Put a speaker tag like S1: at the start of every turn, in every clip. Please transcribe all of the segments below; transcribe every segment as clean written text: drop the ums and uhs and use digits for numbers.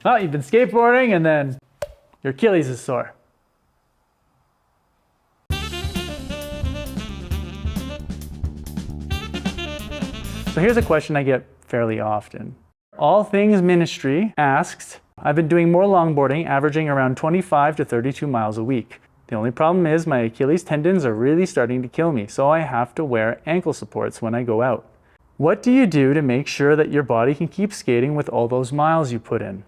S1: Well, you've been skateboarding and then your Achilles is sore. So here's a question I get fairly often. All Things Ministry asks, I've been doing more longboarding, averaging around 25 to 32 miles a week. The only problem is my Achilles tendons are really starting to kill me, so I have to wear ankle supports when I go out. What do you do to make sure that your body can keep skating with all those miles you put in?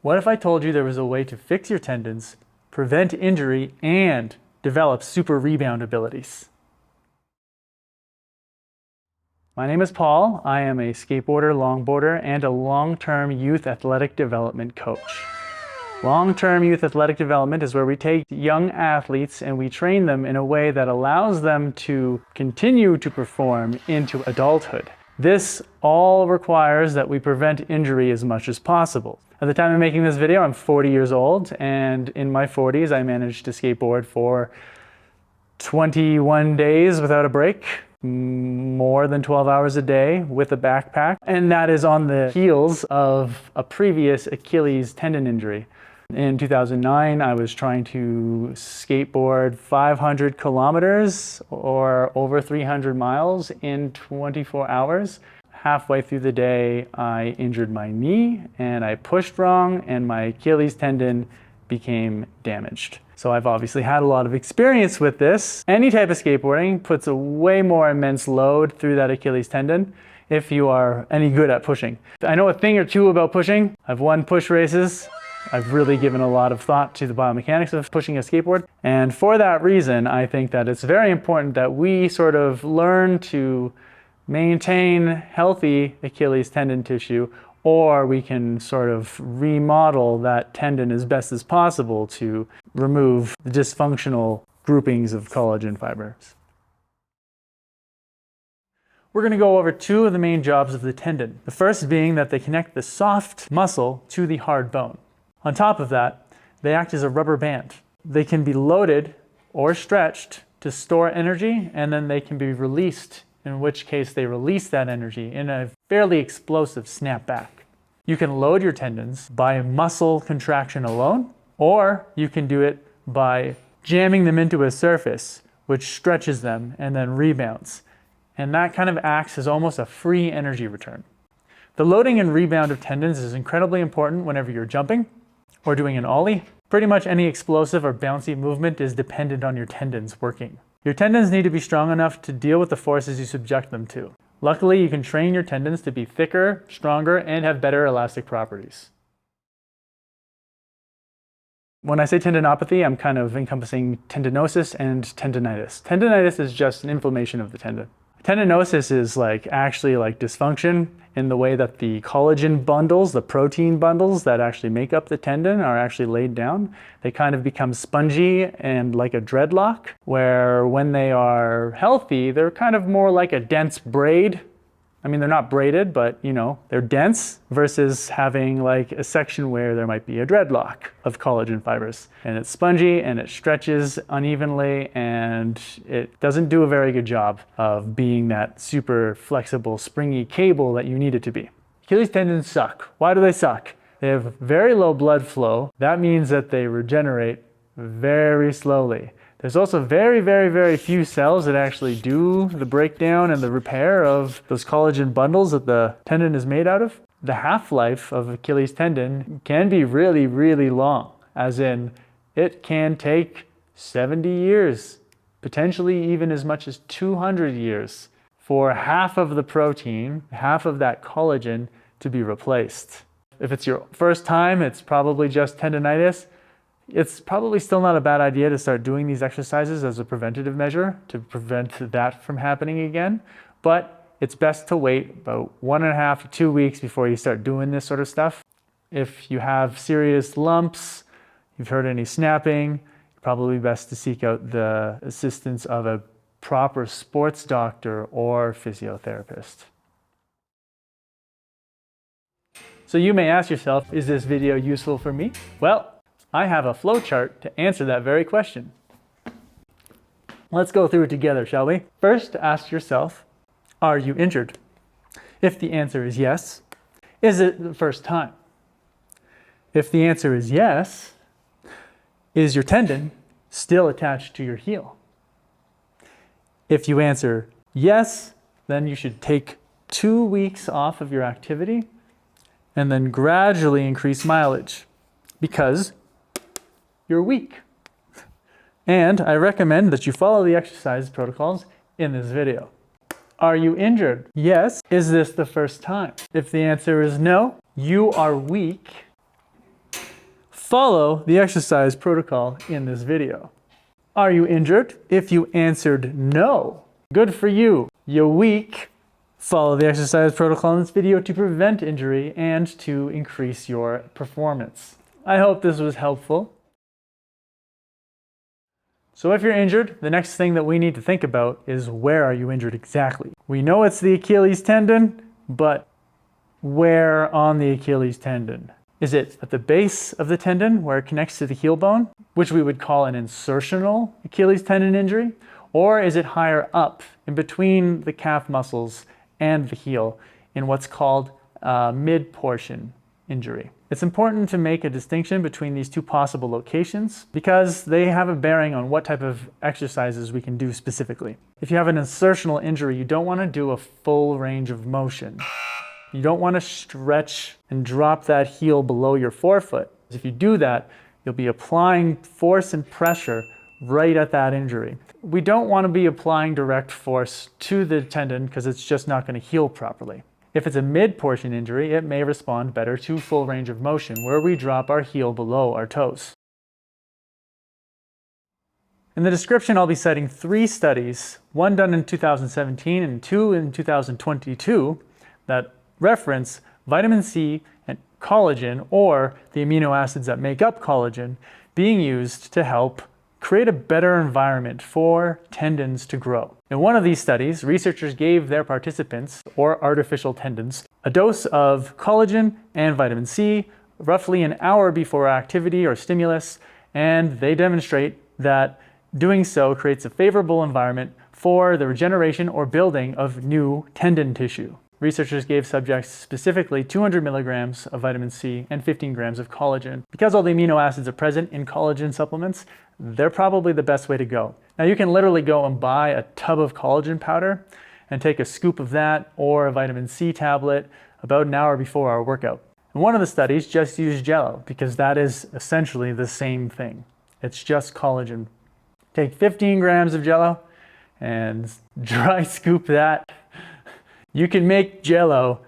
S1: What if I told you there was a way to fix your tendons, prevent injury, and develop super rebound abilities? My name is Paul. I am a skateboarder, longboarder, and a long-term youth athletic development coach. Long-term youth athletic development is where we take young athletes and we train them in a way that allows them to continue to perform into adulthood. This all requires that we prevent injury as much as possible. At the time of making this video, I'm 40 years old, and in my 40s, I managed to skateboard for 21 days without a break. More than 12 hours a day with a backpack, and that is on the heels of a previous Achilles tendon injury. In 2009, I was trying to skateboard 500 kilometers or over 300 miles in 24 hours. Halfway through the day, I injured my knee and I pushed wrong and my Achilles tendon became damaged. So I've obviously had a lot of experience with this. Any type of skateboarding puts a way more immense load through that Achilles tendon if you are any good at pushing. I know a thing or two about pushing. I've won push races. I've really given a lot of thought to the biomechanics of pushing a skateboard. And for that reason, I think that it's very important that we sort of learn to maintain healthy Achilles tendon tissue, or we can sort of remodel that tendon as best as possible to remove the dysfunctional groupings of collagen fibers. We're going to go over two of the main jobs of the tendon. The first being that they connect the soft muscle to the hard bone. On top of that, they act as a rubber band. They can be loaded or stretched to store energy, and then they can be released, in which case they release that energy in a fairly explosive snapback. You can load your tendons by muscle contraction alone, or you can do it by jamming them into a surface, which stretches them and then rebounds. And that kind of acts as almost a free energy return. The loading and rebound of tendons is incredibly important whenever you're jumping or doing an ollie. Pretty much any explosive or bouncy movement is dependent on your tendons working. Your tendons need to be strong enough to deal with the forces you subject them to. Luckily, you can train your tendons to be thicker, stronger, and have better elastic properties. When I say tendinopathy, I'm kind of encompassing tendinosis and tendonitis. Tendonitis is just an inflammation of the tendon. Tendonosis is actually dysfunction in the way that the collagen bundles, the protein bundles that actually make up the tendon are actually laid down. They kind of become spongy and like a dreadlock, where when they are healthy, they're kind of more like a dense braid. I mean, they're not braided, but they're dense versus having a section where there might be a dreadlock of collagen fibers. And it's spongy and it stretches unevenly and it doesn't do a very good job of being that super flexible, springy cable that you need it to be. Achilles tendons suck. Why do they suck? They have very low blood flow. That means that they regenerate very slowly. There's also very, very, very few cells that actually do the breakdown and the repair of those collagen bundles that the tendon is made out of. The half-life of Achilles tendon can be really, really long, as in it can take 70 years, potentially even as much as 200 years for half of the protein, half of that collagen to be replaced. If it's your first time, it's probably just tendonitis. It's probably still not a bad idea to start doing these exercises as a preventative measure to prevent that from happening again. But it's best to wait about 1.5 to 2 weeks before you start doing this sort of stuff. If you have serious lumps, you've heard any snapping, probably best to seek out the assistance of a proper sports doctor or physiotherapist. So you may ask yourself, is this video useful for me? Well, I have a flowchart to answer that very question. Let's go through it together, shall we? First, ask yourself, are you injured? If the answer is yes, is it the first time? If the answer is yes, is your tendon still attached to your heel? If you answer yes, then you should take 2 weeks off of your activity and then gradually increase mileage because you're weak. And I recommend that you follow the exercise protocols in this video. Are you injured? Yes. Is this the first time? If the answer is no, you are weak. Follow the exercise protocol in this video. Are you injured? If you answered no, good for you. You're weak. Follow the exercise protocol in this video to prevent injury and to increase your performance. I hope this was helpful. So if you're injured, the next thing that we need to think about is where are you injured exactly? We know it's the Achilles tendon, but where on the Achilles tendon? Is it at the base of the tendon where it connects to the heel bone, which we would call an insertional Achilles tendon injury? Or is it higher up in between the calf muscles and the heel in what's called a mid-portion injury? It's important to make a distinction between these two possible locations because they have a bearing on what type of exercises we can do specifically. If you have an insertional injury, you don't want to do a full range of motion. You don't want to stretch and drop that heel below your forefoot. If you do that, you'll be applying force and pressure right at that injury. We don't want to be applying direct force to the tendon because it's just not going to heal properly. If it's a mid-portion injury, it may respond better to full range of motion where we drop our heel below our toes. In the description, I'll be citing 3 studies, one done in 2017 and 2 in 2022, that reference vitamin C and collagen, or the amino acids that make up collagen, being used to help create a better environment for tendons to grow. In one of these studies, researchers gave their participants, or artificial tendons, a dose of collagen and vitamin C roughly an hour before activity or stimulus, and they demonstrate that doing so creates a favorable environment for the regeneration or building of new tendon tissue. Researchers gave subjects specifically 200 milligrams of vitamin C and 15 grams of collagen. Because all the amino acids are present in collagen supplements, they're probably the best way to go. Now you can literally go and buy a tub of collagen powder and take a scoop of that or a vitamin C tablet about an hour before our workout. And one of the studies just used Jello because that is essentially the same thing. It's just collagen. Take 15 grams of Jello and dry scoop that. You can make Jello,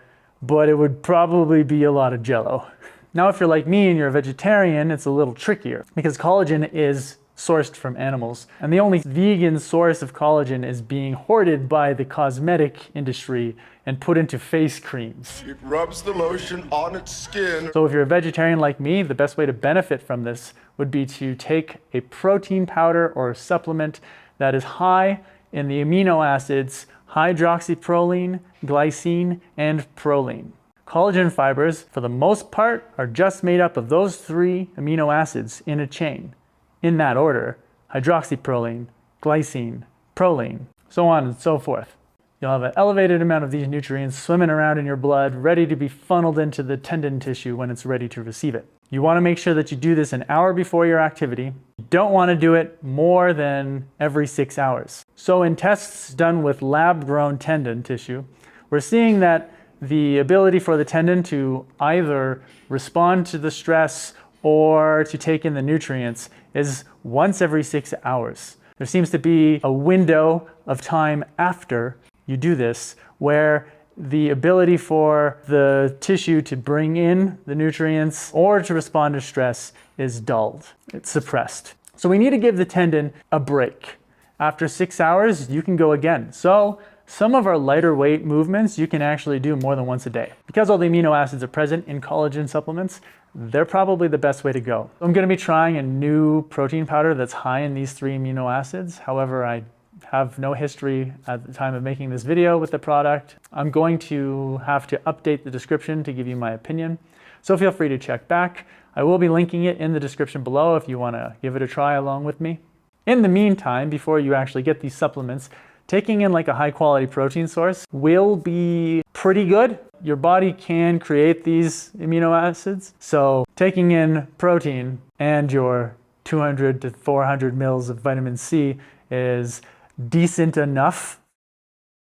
S1: but it would probably be a lot of Jello. Now, if you're like me and you're a vegetarian, it's a little trickier because collagen is sourced from animals. And the only vegan source of collagen is being hoarded by the cosmetic industry and put into face creams.
S2: It rubs the lotion on its skin.
S1: So if you're a vegetarian like me, the best way to benefit from this would be to take a protein powder or a supplement that is high in the amino acids Hydroxyproline, Glycine, and Proline. Collagen fibers, for the most part, are just made up of those 3 amino acids in a chain. In that order: hydroxyproline, glycine, proline, so on and so forth. You'll have an elevated amount of these nutrients swimming around in your blood, ready to be funneled into the tendon tissue when it's ready to receive it. You want to make sure that you do this an hour before your activity. You don't want to do it more than every 6 hours. So in tests done with lab-grown tendon tissue, we're seeing that the ability for the tendon to either respond to the stress or to take in the nutrients is once every 6 hours. There seems to be a window of time after you do this where the ability for the tissue to bring in the nutrients or to respond to stress is dulled. It's suppressed. So we need to give the tendon a break. After 6 hours, you can go again. So some of our lighter weight movements you can actually do more than once a day. Because all the amino acids are present in collagen supplements, they're probably the best way to go. I'm going to be trying a new protein powder that's high in these 3 amino acids. However, I have no history at the time of making this video with the product. I'm going to have to update the description to give you my opinion. So feel free to check back. I will be linking it in the description below if you want to give it a try along with me. In the meantime, before you actually get these supplements, taking in like a high quality protein source will be pretty good. Your body can create these amino acids. So taking in protein and your 200 to 400 mils of vitamin C is decent enough.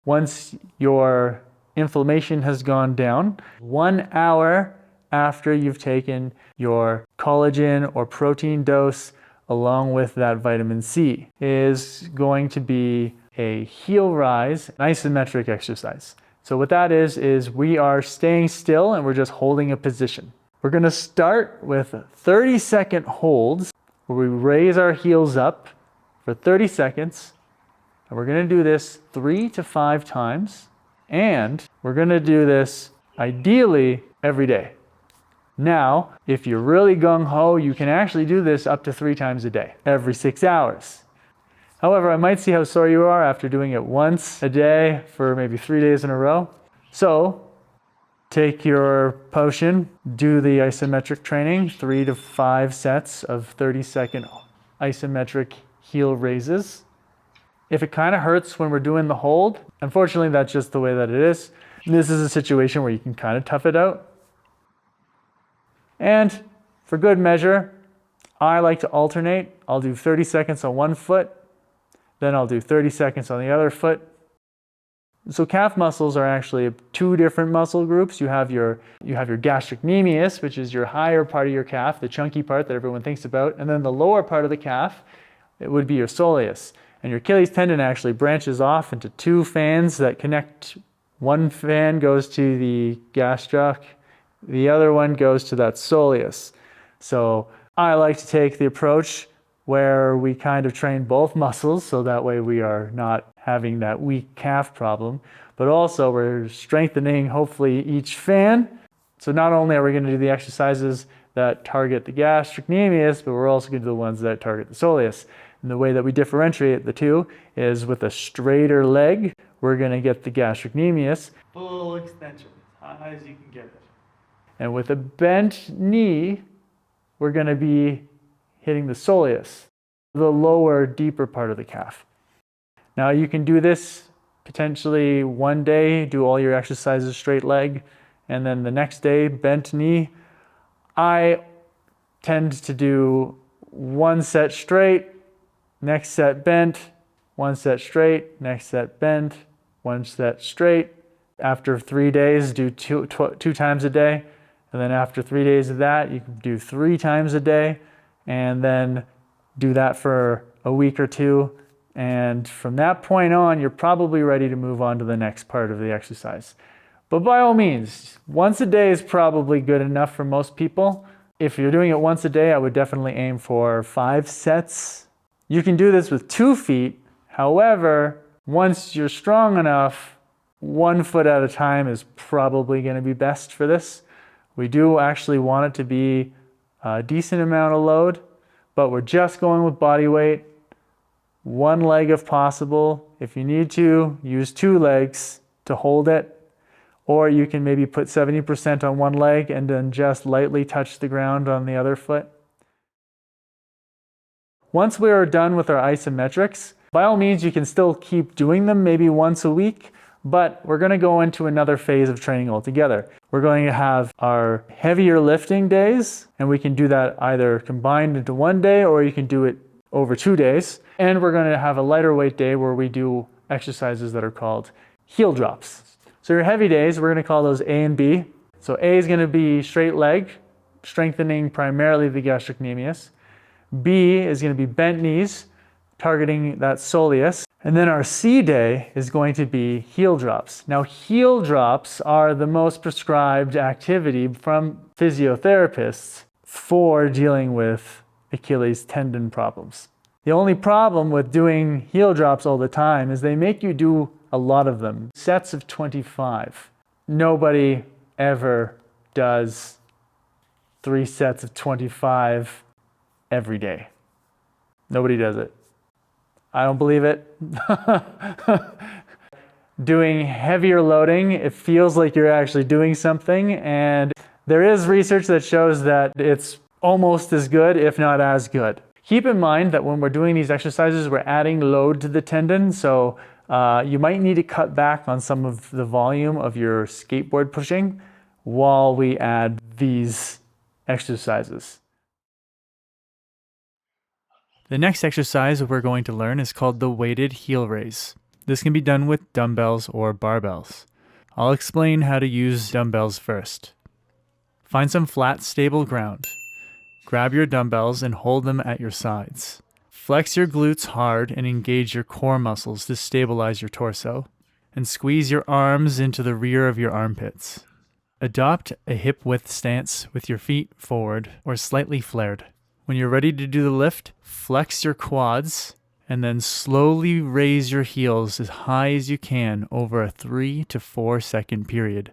S1: Once your inflammation has gone down, 1 hour after you've taken your collagen or protein dose along with that vitamin C is going to be a heel rise, an isometric exercise. So what that is we are staying still and we're just holding a position. We're going to start with 30-second holds where we raise our heels up for 30 seconds. And we're going to do this 3 to 5 times. And we're going to do this ideally every day. Now, if you're really gung-ho, you can actually do this up to 3 times a day, every 6 hours. However, I might see how sore you are after doing it once a day for maybe 3 days in a row. So, take your potion, do the isometric training, 3 to 5 sets of 30-second isometric heel raises. If it kind of hurts when we're doing the hold, unfortunately, that's just the way that it is. This is a situation where you can kind of tough it out. And for good measure, I like to alternate. I'll do 30 seconds on one foot, then I'll do 30 seconds on the other foot. So calf muscles are actually 2 different muscle groups. You have your gastrocnemius, which is your higher part of your calf, the chunky part that everyone thinks about, and then the lower part of the calf, it would be your soleus. And your Achilles tendon actually branches off into 2 fans that connect. One fan goes to the gastroc, the other one goes to that soleus. So I like to take the approach where we kind of train both muscles, so that way we are not having that weak calf problem, but also we're strengthening hopefully each fan. So not only are we going to do the exercises that target the gastrocnemius, but we're also going to do the ones that target the soleus. And the way that we differentiate the two is with a straighter leg, we're going to get the gastrocnemius, full extension, as high as you can get it. And with a bent knee, we're going to be hitting the soleus, the lower, deeper part of the calf. Now you can do this potentially one day, do all your exercises straight leg, and then the next day, bent knee. I tend to do 1 set straight, next set bent, 1 set straight, next set bent, 1 set straight. After 3 days, do two times a day. And then after 3 days of that, you can do 3 times a day, and then do that for a week or 2. And from that point on, you're probably ready to move on to the next part of the exercise. But by all means, once a day is probably good enough for most people. If you're doing it once a day, I would definitely aim for 5 sets. You can do this with 2 feet. However, once you're strong enough, 1 foot at a time is probably going to be best for this. We do actually want it to be a decent amount of load, but we're just going with body weight. 1 leg if possible. If you need to, use 2 legs to hold it. Or you can maybe put 70% on 1 leg and then just lightly touch the ground on the other foot. Once we are done with our isometrics, by all means, you can still keep doing them maybe once a week, but we're going to go into another phase of training altogether. We're going to have our heavier lifting days, and we can do that either combined into 1 day, or you can do it over 2 days. And we're going to have a lighter weight day where we do exercises that are called heel drops. So your heavy days, we're going to call those A and B. So A is going to be straight leg, strengthening primarily the gastrocnemius. B is going to be bent knees, targeting that soleus. And then our C day is going to be heel drops. Now, heel drops are the most prescribed activity from physiotherapists for dealing with Achilles tendon problems. The only problem with doing heel drops all the time is they make you do a lot of them, sets of 25. Nobody ever does 3 sets of 25 every day. Nobody does it. I don't believe it. Doing heavier loading, it feels like you're actually doing something, and there is research that shows that it's almost as good, if not as good. Keep in mind that when we're doing these exercises, we're adding load to the tendon, so You might need to cut back on some of the volume of your skateboard pushing while we add these exercises. The next exercise we're going to learn is called the weighted heel raise. This can be done with dumbbells or barbells. I'll explain how to use dumbbells first. Find some flat, stable ground. Grab your dumbbells and hold them at your sides. Flex your glutes hard and engage your core muscles to stabilize your torso. And squeeze your arms into the rear of your armpits. Adopt a hip-width stance with your feet forward or slightly flared. When you're ready to do the lift, flex your quads and then slowly raise your heels as high as you can over a 3 to 4 second period.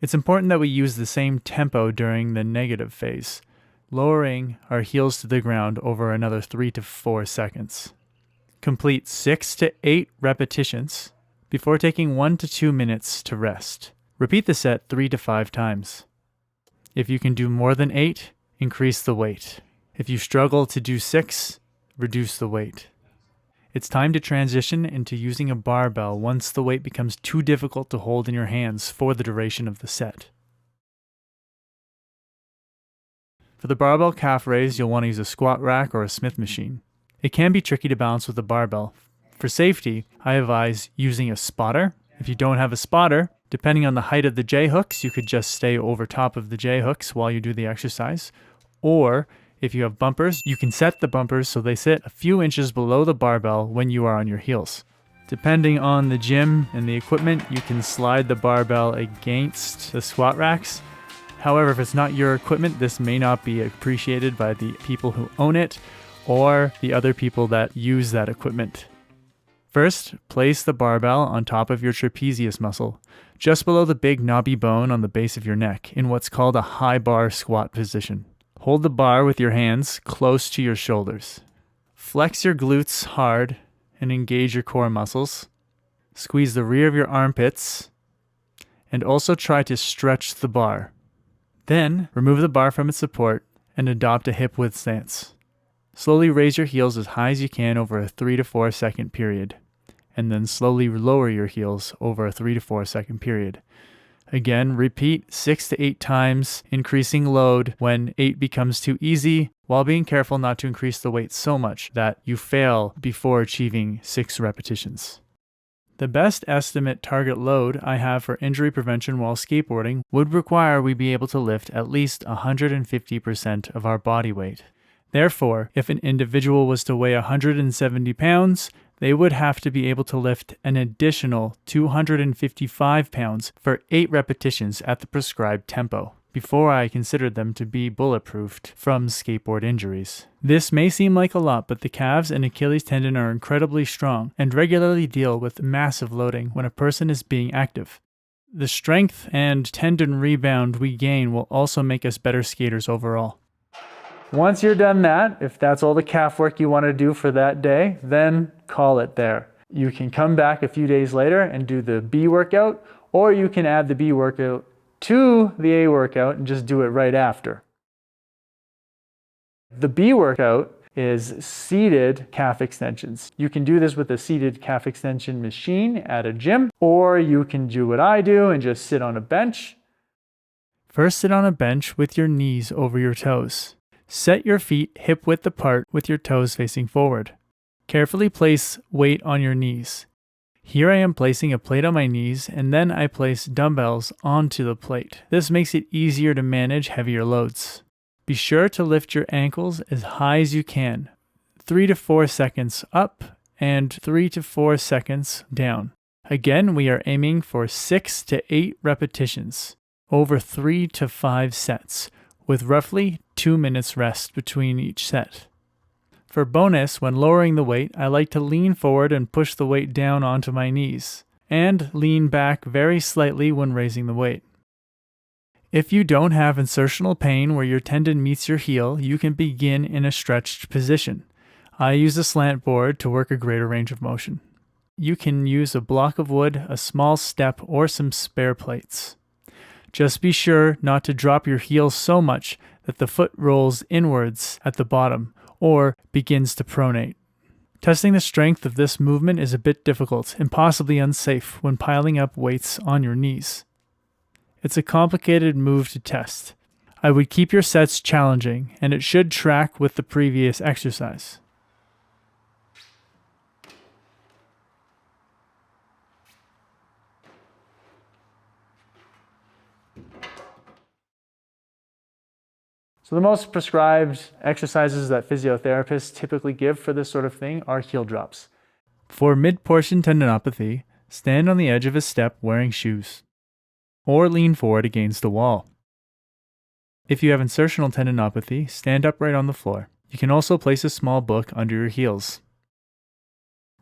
S1: It's important that we use the same tempo during the negative phase, lowering our heels to the ground over another 3 to 4 seconds. Complete 6 to 8 repetitions before taking 1 to 2 minutes to rest. Repeat the set 3 to 5 times. If you can do more than 8, increase the weight. If you struggle to do 6, reduce the weight. It's time to transition into using a barbell once the weight becomes too difficult to hold in your hands for the duration of the set. For the barbell calf raise, you'll want to use a squat rack or a Smith machine. It can be tricky to balance with a barbell. For safety, I advise using a spotter. If you don't have a spotter, depending on the height of the J-hooks, you could just stay over top of the J-hooks while you do the exercise. Or if you have bumpers, you can set the bumpers so they sit a few inches below the barbell when you are on your heels. Depending on the gym and the equipment, you can slide the barbell against the squat racks. However, if it's not your equipment, this may not be appreciated by the people who own it or the other people that use that equipment. First, place the barbell on top of your trapezius muscle, just below the big knobby bone on the base of your neck, in what's called a high bar squat position. Hold the bar with your hands close to your shoulders. Flex your glutes hard and engage your core muscles. Squeeze the rear of your armpits and also try to stretch the bar. Then, remove the bar from its support and adopt a hip-width stance. Slowly raise your heels as high as you can over a 3 to 4 second period, and then slowly lower your heels over a 3 to 4 second period. Again, repeat 6 to 8 times, increasing load when 8 becomes too easy, while being careful not to increase the weight so much that you fail before achieving 6 repetitions. The best estimate target load I have for injury prevention while skateboarding would require we be able to lift at least 150% of our body weight. Therefore, if an individual was to weigh 170 pounds, they would have to be able to lift an additional 255 pounds for 8 repetitions at the prescribed tempo, before I considered them to be bulletproofed from skateboard injuries. This may seem like a lot, but the calves and Achilles tendon are incredibly strong and regularly deal with massive loading when a person is being active. The strength and tendon rebound we gain will also make us better skaters overall. Once you're done that, if that's all the calf work you want to do for that day, then call it there. You can come back a few days later and do the B workout, or you can add the B workout to the A workout and just do it right after. The B workout is seated calf extensions. You can do this with a seated calf extension machine at a gym, or you can do what I do and just sit on a bench. First, sit on a bench with your knees over your toes. Set your feet hip-width apart with your toes facing forward. Carefully place weight on your knees. Here I am placing a plate on my knees, and then I place dumbbells onto the plate. This makes it easier to manage heavier loads. Be sure to lift your ankles as high as you can, 3 to 4 seconds up and 3 to 4 seconds down. Again, we are aiming for 6 to 8 repetitions over 3 to 5 sets, with roughly 2 minutes rest between each set. For bonus, when lowering the weight, I like to lean forward and push the weight down onto my knees, and lean back very slightly when raising the weight. If you don't have insertional pain where your tendon meets your heel, you can begin in a stretched position. I use a slant board to work a greater range of motion. You can use a block of wood, a small step, or some spare plates. Just be sure not to drop your heel so much that the foot rolls inwards at the bottom or begins to pronate. Testing the strength of this movement is a bit difficult and possibly unsafe when piling up weights on your knees. It's a complicated move to test. I would keep your sets challenging, and it should track with the previous exercise. So the most prescribed exercises that physiotherapists typically give for this sort of thing are heel drops. For mid-portion tendinopathy, stand on the edge of a step wearing shoes, or lean forward against a wall. If you have insertional tendinopathy, stand upright on the floor. You can also place a small book under your heels.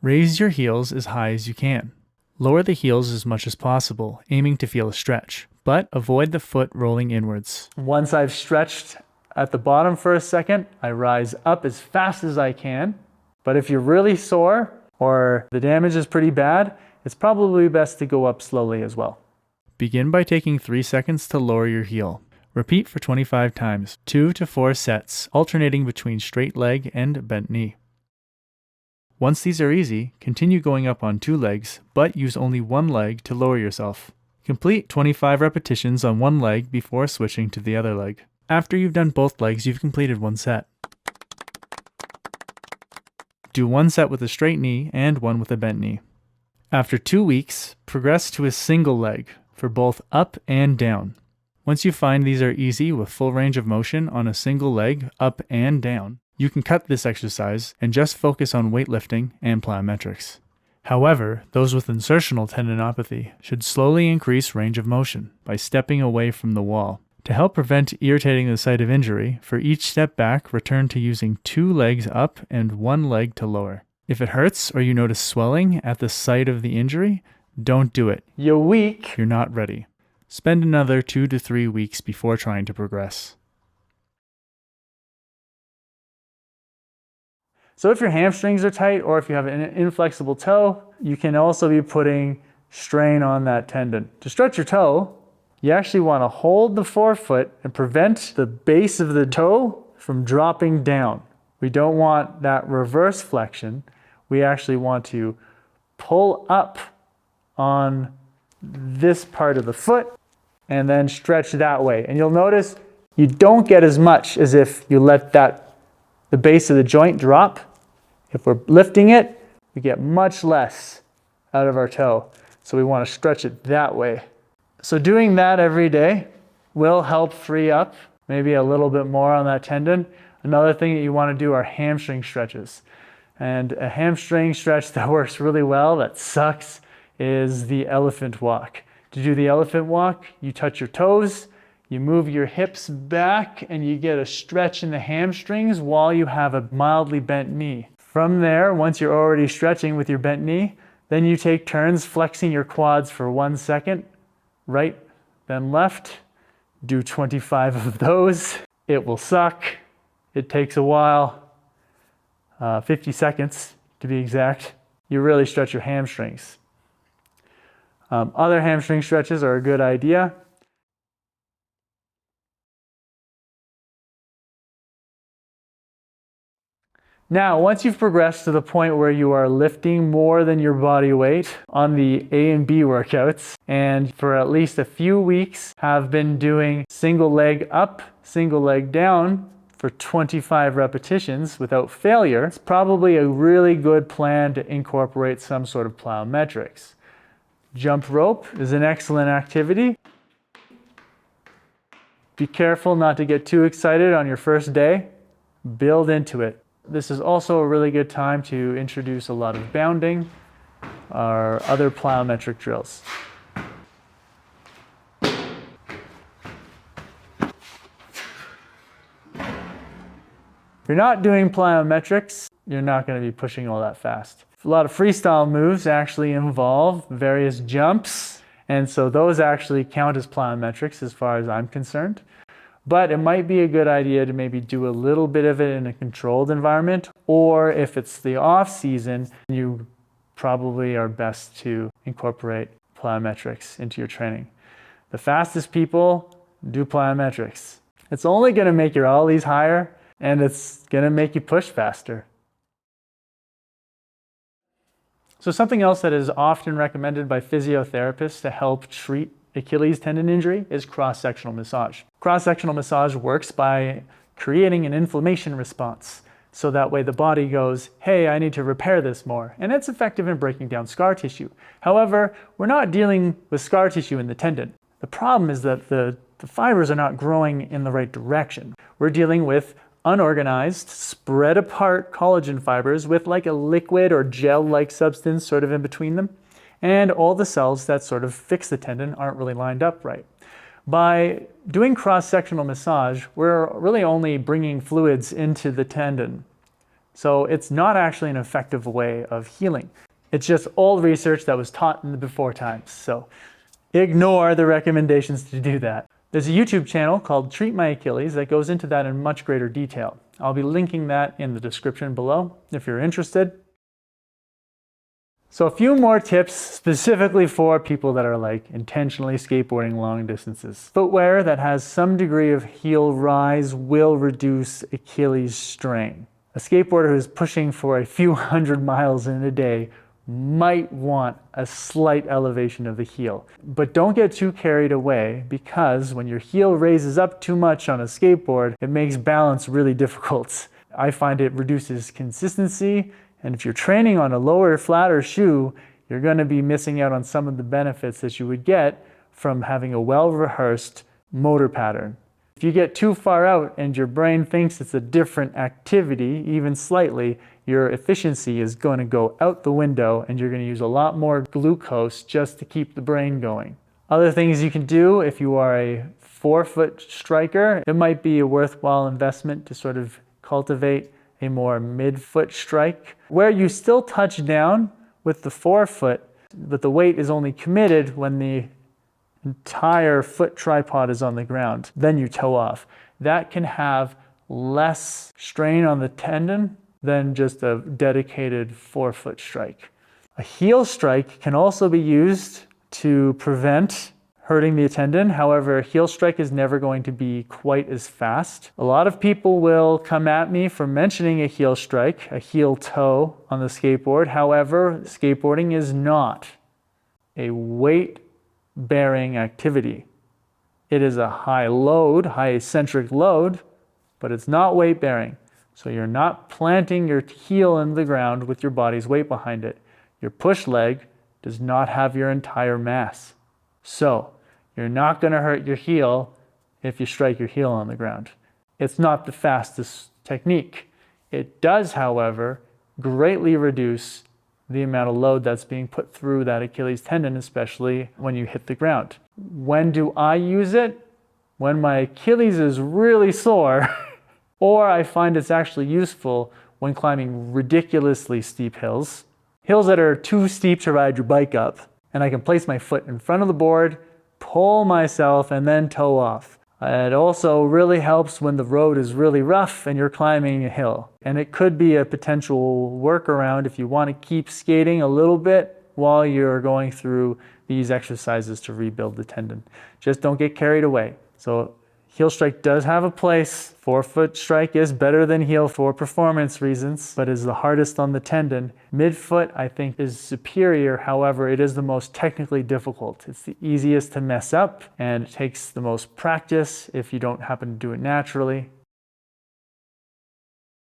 S1: Raise your heels as high as you can. Lower the heels as much as possible, aiming to feel a stretch, but avoid the foot rolling inwards. Once I've stretched at the bottom for a second, I rise up as fast as I can. But if you're really sore or the damage is pretty bad, it's probably best to go up slowly as well. Begin by taking 3 seconds to lower your heel. Repeat for 25 times, 2 to 4 sets, alternating between straight leg and bent knee. Once these are easy, continue going up on 2 legs, but use only 1 leg to lower yourself. Complete 25 repetitions on 1 leg before switching to the other leg. After you've done both legs, you've completed 1 set. Do 1 set with a straight knee and 1 with a bent knee. After 2 weeks, progress to a single leg for both up and down. Once you find these are easy with full range of motion on a single leg, up and down, you can cut this exercise and just focus on weightlifting and plyometrics. However, those with insertional tendinopathy should slowly increase range of motion by stepping away from the wall. To help prevent irritating the site of injury, for each step back, return to using 2 legs up and 1 leg to lower. If it hurts or you notice swelling at the site of the injury, don't do it. You're weak. You're not ready. Spend another 2 to 3 weeks before trying to progress. So if your hamstrings are tight or if you have an inflexible toe, you can also be putting strain on that tendon. To stretch your toe, you actually want to hold the forefoot and prevent the base of the toe from dropping down. We don't want that reverse flexion. We actually want to pull up on this part of the foot and then stretch that way. And you'll notice you don't get as much as if you let the base of the joint drop. If we're lifting it, we get much less out of our toe. So we want to stretch it that way. So doing that every day will help free up maybe a little bit more on that tendon. Another thing that you want to do are hamstring stretches. And a hamstring stretch that works really well, that sucks, is the elephant walk. To do the elephant walk, you touch your toes, you move your hips back, and you get a stretch in the hamstrings while you have a mildly bent knee. From there, once you're already stretching with your bent knee, then you take turns flexing your quads for 1 second, right, then left. Do 25 of those. It will suck. It takes a while, 50 seconds to be exact. You really stretch your hamstrings. Other hamstring stretches are a good idea. Now, once you've progressed to the point where you are lifting more than your body weight on the A and B workouts, and for at least a few weeks have been doing single leg up, single leg down for 25 repetitions without failure, it's probably a really good plan to incorporate some sort of plyometrics. Jump rope is an excellent activity. Be careful not to get too excited on your first day. Build into it. This is also a really good time to introduce a lot of bounding or other plyometric drills. If you're not doing plyometrics, you're not going to be pushing all that fast. A lot of freestyle moves actually involve various jumps, and so those actually count as plyometrics as far as I'm concerned. But it might be a good idea to maybe do a little bit of it in a controlled environment, or if it's the off season, you probably are best to incorporate plyometrics into your training. The fastest people do plyometrics. It's only going to make your ollies higher, and it's going to make you push faster. So something else that is often recommended by physiotherapists to help treat Achilles tendon injury is cross-sectional massage. Cross-sectional massage works by creating an inflammation response. So that way the body goes, hey, I need to repair this more. And it's effective in breaking down scar tissue. However, we're not dealing with scar tissue in the tendon. The problem is that the fibers are not growing in the right direction. We're dealing with unorganized, spread apart collagen fibers with like a liquid or gel-like substance sort of in between them. And all the cells that sort of fix the tendon aren't really lined up right. By doing cross-sectional massage, we're really only bringing fluids into the tendon. So it's not actually an effective way of healing. It's just old research that was taught in the before times. So ignore the recommendations to do that. There's a YouTube channel called Treat My Achilles that goes into that in much greater detail. I'll be linking that in the description below if you're interested. So a few more tips specifically for people that are like intentionally skateboarding long distances. Footwear that has some degree of heel rise will reduce Achilles strain. A skateboarder who's pushing for a few hundred miles in a day might want a slight elevation of the heel. But don't get too carried away, because when your heel raises up too much on a skateboard, it makes balance really difficult. I find it reduces consistency. And if you're training on a lower, flatter shoe, you're going to be missing out on some of the benefits that you would get from having a well-rehearsed motor pattern. If you get too far out and your brain thinks it's a different activity, even slightly, your efficiency is going to go out the window and you're going to use a lot more glucose just to keep the brain going. Other things you can do if you are a forefoot striker, it might be a worthwhile investment to sort of cultivate a more midfoot strike, where you still touch down with the forefoot, but the weight is only committed when the entire foot tripod is on the ground. Then you toe off. That can have less strain on the tendon than just a dedicated forefoot strike. A heel strike can also be used to prevent hurting the tendon. However, a heel strike is never going to be quite as fast. A lot of people will come at me for mentioning a heel strike, a heel toe on the skateboard. However, skateboarding is not a weight-bearing activity. It is a high load, high eccentric load, but it's not weight-bearing. So you're not planting your heel in the ground with your body's weight behind it. Your push leg does not have your entire mass. So you're not going to hurt your heel if you strike your heel on the ground. It's not the fastest technique. It does, however, greatly reduce the amount of load that's being put through that Achilles tendon, especially when you hit the ground. When do I use it? When my Achilles is really sore, or I find it's actually useful when climbing ridiculously steep hills. Hills that are too steep to ride your bike up, and I can place my foot in front of the board, pull myself, and then toe off. It also really helps when the road is really rough and you're climbing a hill. And it could be a potential workaround if you want to keep skating a little bit while you're going through these exercises to rebuild the tendon. Just don't get carried away. So heel strike does have a place. Forefoot strike is better than heel for performance reasons, but is the hardest on the tendon. Midfoot, I think, is superior. However, it is the most technically difficult. It's the easiest to mess up, and it takes the most practice if you don't happen to do it naturally.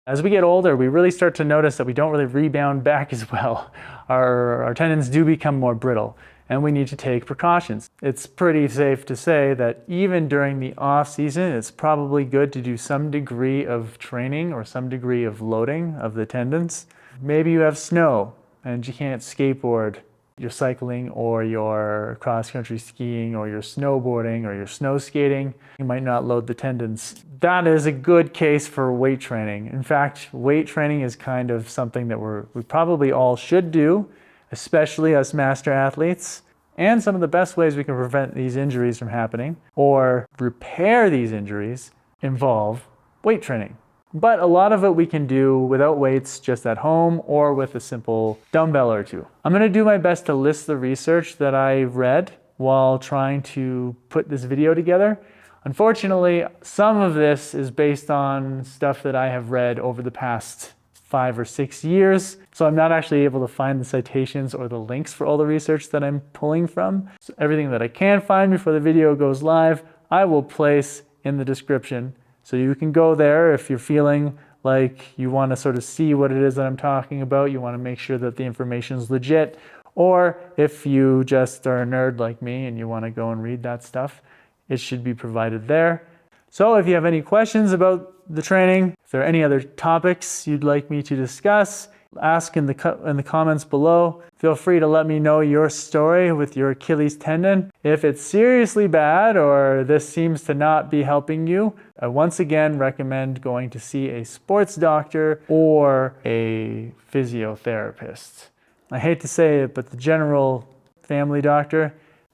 S1: As we get older, we really start to notice that we don't really rebound back as well. Our tendons do become more brittle, and we need to take precautions. It's pretty safe to say that even during the off season, it's probably good to do some degree of training or some degree of loading of the tendons. Maybe you have snow and you can't skateboard. You're cycling or you're cross-country skiing or you're snowboarding or you're snow skating. You might not load the tendons. That is a good case for weight training. In fact, weight training is kind of something that we probably all should do, especially us master athletes. And some of the best ways we can prevent these injuries from happening or repair these injuries involve weight training. But a lot of it we can do without weights, just at home or with a simple dumbbell or two. I'm going to do my best to list the research that I read while trying to put this video together. Unfortunately, some of this is based on stuff that I have read over the past 5 or 6 years. So I'm not actually able to find the citations or the links for all the research that I'm pulling from. So everything that I can find before the video goes live, I will place in the description. So you can go there if you're feeling like you want to sort of see what it is that I'm talking about. You want to make sure that the information is legit. Or if you just are a nerd like me and you want to go and read that stuff, it should be provided there. So if you have any questions about the training, if there are any other topics you'd like me to discuss, ask in the comments below. Feel free to let me know your story with your Achilles tendon. If it's seriously bad or this seems to not be helping you, I once again recommend going to see a sports doctor or a physiotherapist. I hate to say it, but the general family doctor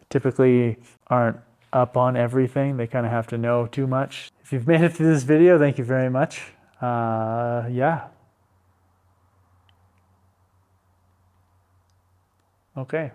S1: typically aren't up on everything. They kind of have to know too much. If you've made it through this video, thank you very much. Yeah. Okay.